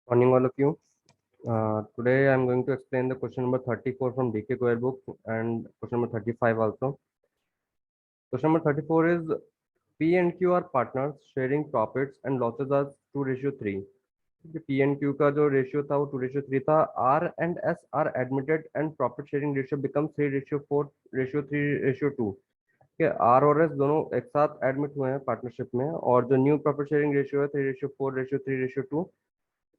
Morning, all of you. Today, I'm going to explain the question number 34 from DK Coel book and question number 35 also. Question number 34 is P and Q are partners sharing profits and losses are 2:3. P and Q का जो ratio था वो 2:3 था. R and S are admitted and profit sharing ratio becomes 3:4:3:2. के are और S दोनों एक साथ एडमिट हुए हैं पार्टनरशिप में और जो न्यू प्रॉफिट शेयरिंग रेशियो है 3:4:3:2.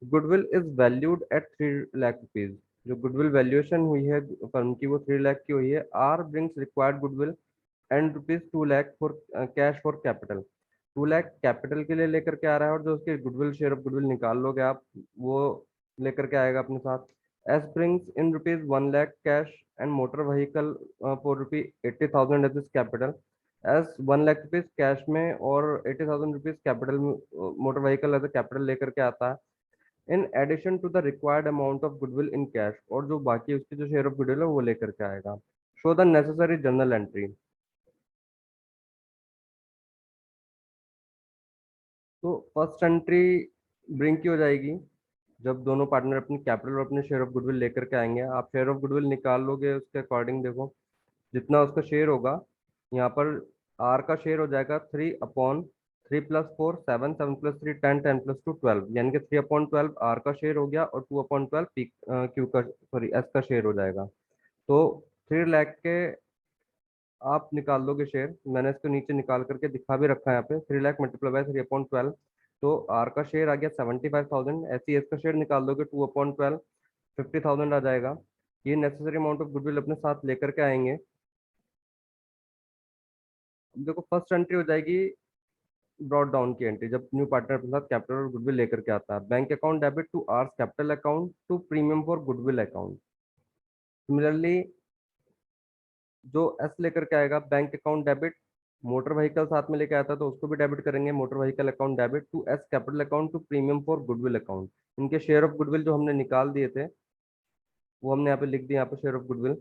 Goodwill is valued at 3 lakh rupees. जो गुडविल वैल्यूएशन हुई है फर्म की वो 3 लाख की हुई है. R brings required goodwill and rupees 2 lakh for cash for capital. 2 lakh capital के लिए लेकर के आ रहा है और जो उसके गुडविल शेयर ऑफ गुडविल निकाल लोगे आप वो लेकर के आएगा अपने साथ. S brings in rupees 1 lakh cash and motor vehicle for rupee 80,000 as is capital. S 1 lakh rupees cash में और 80,000 rupees capital motor vehicle as a capital लेकर के आता है in addition to the required amount of goodwill in cash. और जो बाकी उसकी जो शेयर ऑफ गुडविल है वो लेकर के आएगा. Show the necessary journal entry. तो फर्स्ट एंट्री ब्रिंक की हो जाएगी जब दोनों पार्टनर अपनी कैपिटल और अपने शेयर ऑफ गुडविल लेकर के आएंगे. आप शेयर ऑफ गुडविल निकाल लोगे उसके अकॉर्डिंग देखो जितना उसका शेयर होगा. यहाँ पर आर का शेयर हो जाएगा 3/4 3+4 7 7+3 10 10+2 12 यानी कि 3/12 आर का शेयर हो गया और 2/12 पी क्यू का सॉरी एस का शेयर हो जाएगा. तो 3 लाख के आप निकाल दोगे शेयर. मैंने इसको नीचे निकाल करके दिखा भी रखा है यहाँ पे. 3 लाख मल्टीप्लाई बाय 3/12 तो आर का शेयर आ गया 75,000. ऐसे एस का शेयर निकाल दोगे 2/12 50,000 आ जाएगा. ये नेसेसरी अमाउंट ऑफ गुडविल अपने साथ लेकर के आएंगे. अब देखो फर्स्ट एंट्री हो जाएगी ब्रॉड डाउन की एंट्री जब न्यू पार्टनर अपने साथ कैपिटल और गुडविल लेकर के आता है. Bank account debit to R's capital account to premium for goodwill account. Similarly जो एस लेकर के आएगा bank account debit. Motor vehicle साथ में लेके आया था तो उसको भी डेबिट करेंगे. Motor vehicle account debit to S capital account to premium for goodwill account. इनके शेयर ऑफ गुडविल जो हमने निकाल दिए थे वो हमने यहाँ पे लिख दिया. यहाँ पे शेयर ऑफ गुडविल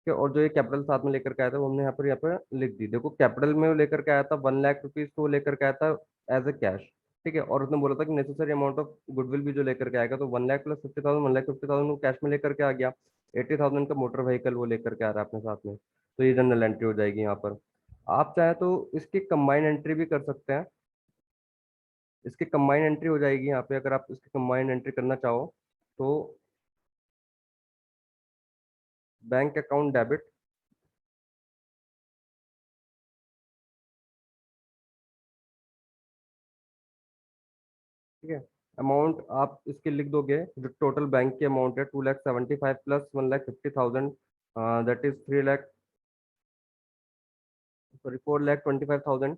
के और जो ये कैपिटल साथ में लेकर के आया था वो हमने यहाँ पर लिख दी. देखो कैपिटल में वो लेकर के आया था 1 लाख रुपीज तो वो लेकर के आया था एज ए कैश. ठीक है. और उसने बोला था कि नेसेसरी अमाउंट ऑफ गुडविल भी जो लेकर के आएगा तो 1 लाख प्लस 50,000 1,50,000 वो कैश में लेकर के आ गया. 80,000 का मोटर व्हीकल वो लेकर के आ रहा है अपने साथ में. तो ये जनरल एंट्री हो जाएगी यहाँ पर. आप चाहे तो इसकी कंबाइन एंट्री भी कर सकते हैं. इसकी कंबाइन एंट्री हो जाएगी यहाँ पे अगर आप इसकी कंबाइन एंट्री करना चाहो तो बैंक अकाउंट डेबिट. ठीक है. अमाउंट आप इसके लिख दोगे जो टोटल बैंक की अमाउंट है 2,75,000 plus 1,50,000 that is 3 lakh sorry 4,25,000.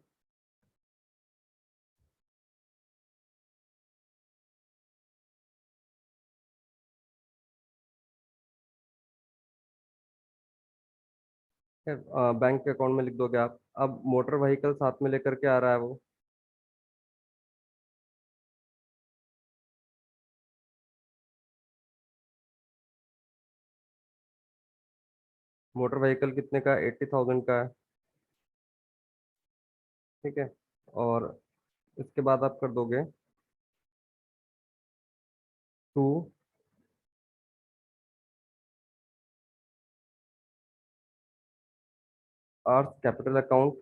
Bank के अकाउंट में लिख दोगे आप. अब मोटर व्हीकल साथ में लेकर के आ रहा है वो. मोटर व्हीकल कितने का 80,000 का है. ठीक है. और इसके बाद आप कर दोगे to R's capital account.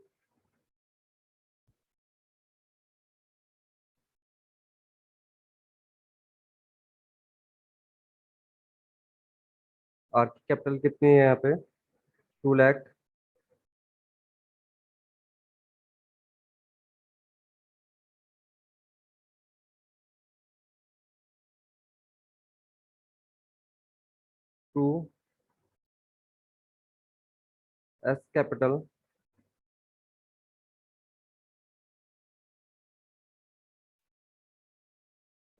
R की कैपिटल कितनी है यहाँ पे 2 lakh. To S capital.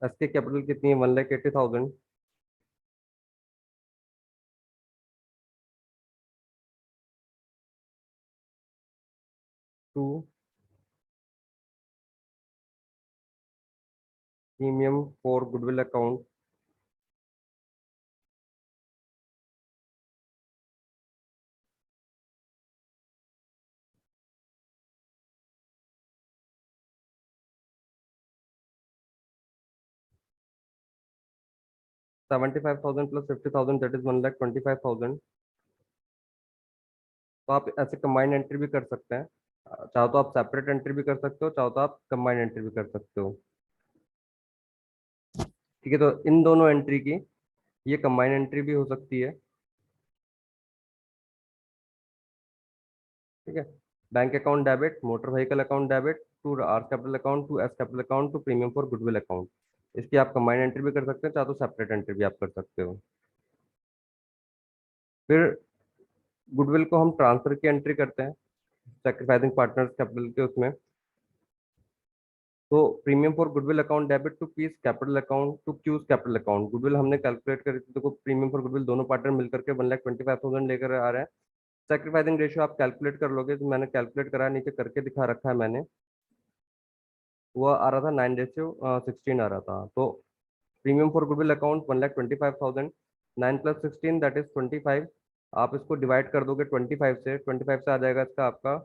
S की कैपिटल कितनी है 1,80,000. To premium for goodwill account. 75,000 plus 50,000 that is 1,25,000। तो आप ऐसे कंबाइंड एंट्री भी कर सकते हैं, चाहो तो आप सेपरेट एंट्री भी कर सकते हो, चाहो तो आप कंबाइंड एंट्री भी कर सकते हो। ठीक है, तो इन दोनों एंट्री की ये कंबाइंड एंट्री भी हो सकती है। ठीक है, bank account debit, motor vehicle account debit to R capital account to S capital account to premium for goodwill account. इसकी आप कंबाइंड एंट्री भी कर सकते हैं, चाहे तो सेपरेट एंट्री भी आप कर सकते हो। फिर गुडविल को हम ट्रांसफर की एंट्री करते हैं सेक्रीफाइसिंग पार्टनर्स कैपिटल के उसमें। तो premium for goodwill account debit to P's capital account to Q's capital account. Goodwill हमने कैलकुलेट करी थी, देखो प्रीमियम फॉर गुडविल दोनों पार्टनर मिलकर के 1,25,000 लेकर आ रहे हैं। सेक्रीफाइसिंग रेशियो आप कैलकुलेट कर लोगे, तो मैंने कैलकुलेट करा, नीचे करके दिखा रखा है मैंने। वो आ रहा था 9:16 आ रहा था। तो premium for goodwill account 1,25,000, 9 + 16 that is 25। आप इसको डिवाइड कर दोगे 25 से आ जाएगा इसका आपका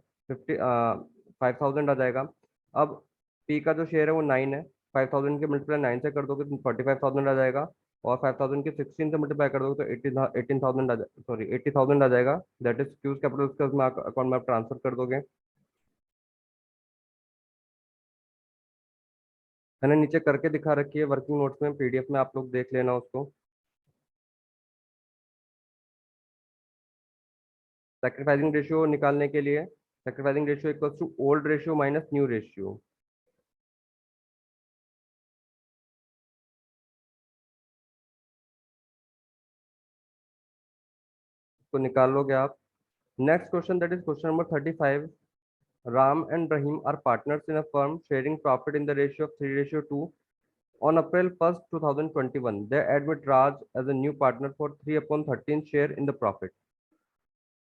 5,000 आ जाएगा। अब पी का जो शेयर है वो 9 है, 5,000 के मल्टीप्लाई 9 से कर दोगे तो 45,000 आ जाएगा। और 5,000 के 16 से मल्टीप्लाई कर दोगे तो 18,000 सॉरी 80,000 आ जाएगा। दैट इज क्यूज कैपिटल उसका उसमें अकाउंट में आप ट्रांसफर कर दोगे। मैंने नीचे करके दिखा रखी है वर्किंग नोट्स में, पीडीएफ में आप लोग देख लेना उसको। सैक्रिफाइसिंग रेशियो निकालने के लिए sacrificing ratio equals to old ratio minus new ratio. तो निकाल लोगे आप। Next question that is question number 35। Ram and Rahim are partners in a firm sharing profit in the ratio of 3:2. On April 1st, 2021, they admit Raj as a new partner for 3/13 share in the profit.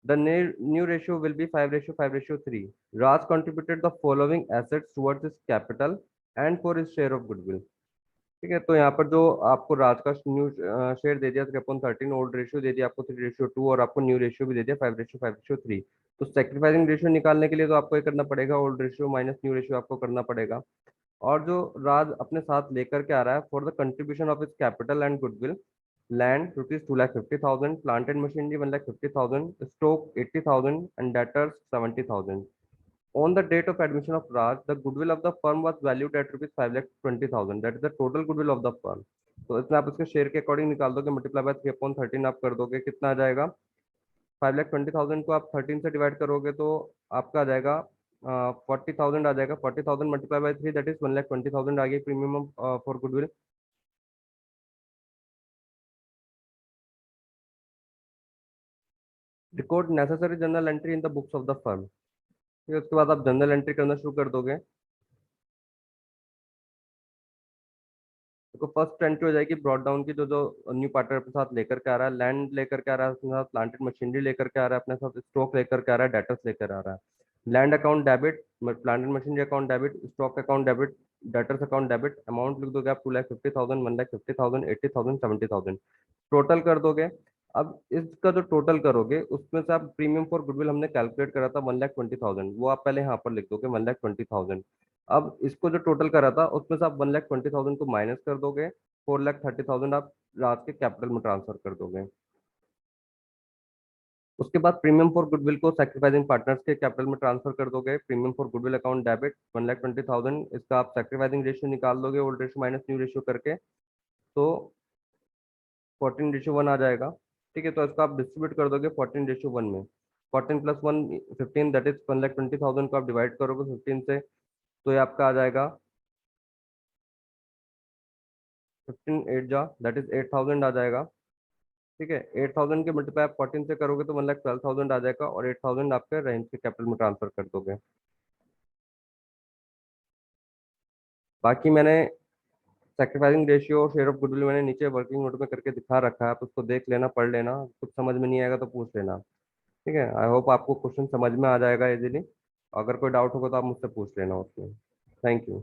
The new ratio will be 5:5:3. Raj contributed the following assets towards his capital and for his share of goodwill. ठीक है, तो यहाँ पर जो आपको राज का new share दे दिया 3/13, old ratio दे दिया आपको 3:2 और आपको न्यू रेशियो भी दे दिया 5:5:3। तो सेक्रीफाइसिंग रेशियो निकालने के लिए तो आपको ये करना पड़ेगा, old ratio minus new ratio आपको करना पड़ेगा। और जो राज अपने साथ लेकर के आ रहा है फॉर द कंट्रीब्यूशन ऑफ इस capital and goodwill, land rupees 2,50,000, plant and machinery 1,50,000, stock 80,000 and debtors 70,000। On the date of admission of Raj, the goodwill of the firm was valued at rupees 5,20,000. That is the total goodwill of the firm. तो इसमें आप इसके share के according निकाल दोगे, multiply by 3/13 आप कर दोगे, कितना आ जाएगा? 5,20,000 को आप 13 से डिवाइड करोगे तो आपका आ जाएगा 40,000 आ जाएगा। 40,000 मल्टीप्लाई बाय 3 दैट इज 1,20,000 आ गई premium for goodwill. Record necessary general entry in the books of the firm. फिर उसके बाद आप जनरल एंट्री करना शुरू कर दोगे। देखो फर्स्ट एंट्री हो जाएगी ब्रॉड डाउन की, जो जो न्यू पार्टनर अपने साथ लेकर के आ रहा है, लैंड लेकर के आ रहा है अपने साथ, प्लांटेड मशीनरी लेकर के आ रहा है अपने साथ, स्टॉक लेकर के आ रहा है, डेटर्स लेकर आ रहा है। Land account debit, planted machinery account debit, stock account debit, debtors account debit. Amount लिख दोगे आप 2,50,000, 1,50,000, 80,000, 70,000, टोटल कर दोगे। अब इसका जो टोटल करोगे उसमें से आप प्रीमियम फॉर गुडविल हमने कैलकुलेट करा था 1,20,000, वो आप पहले यहाँ पर लिख दोगे 1,20,000। अब इसको जो टोटल करा था उसमें से आप 1,20,000 को माइनस कर दोगे, 4,30,000 आप रात के कैपिटल में ट्रांसफर कर दोगे। उसके बाद प्रीमियम फॉर गुडविल को सैक्रिफाइसिंग पार्टनर्स के कैपिटल में ट्रांसफर कर दोगे। Premium for goodwill account debit 1,20,000, इसका आप सैक्रिफाइसिंग रेशियो निकाल दोगे, old ratio minus new ratio करके, तो 14:1 आ जाएगा। ठीक है, तो इसको आप डिस्ट्रीब्यूट कर दोगे 14:1 में। 14 + 1 15 दैट इज 1,20,000 को आप डिवाइड करोगे 15 से, तो ये आपका आ जाएगा 15 8 जा दैट इज 8,000 आ जाएगा। ठीक है, 8,000 के मल्टीप्लाई आप 14 से करोगे तो 1,12,000 आ जाएगा, और 8,000 आपके रेंज के कैपिटल में ट्रांसफर कर दोगे। बाकी मैंने sacrificing ratio share of goodwill मैंने नीचे वर्किंग नोट में करके दिखा रखा है, आप उसको देख लेना, पढ़ लेना, कुछ समझ में नहीं आएगा तो पूछ लेना। ठीक है, आई होप आपको क्वेश्चन समझ में आ जाएगा इजीली। अगर कोई डाउट होगा तो आप मुझसे पूछ लेना उसमें। Thank you.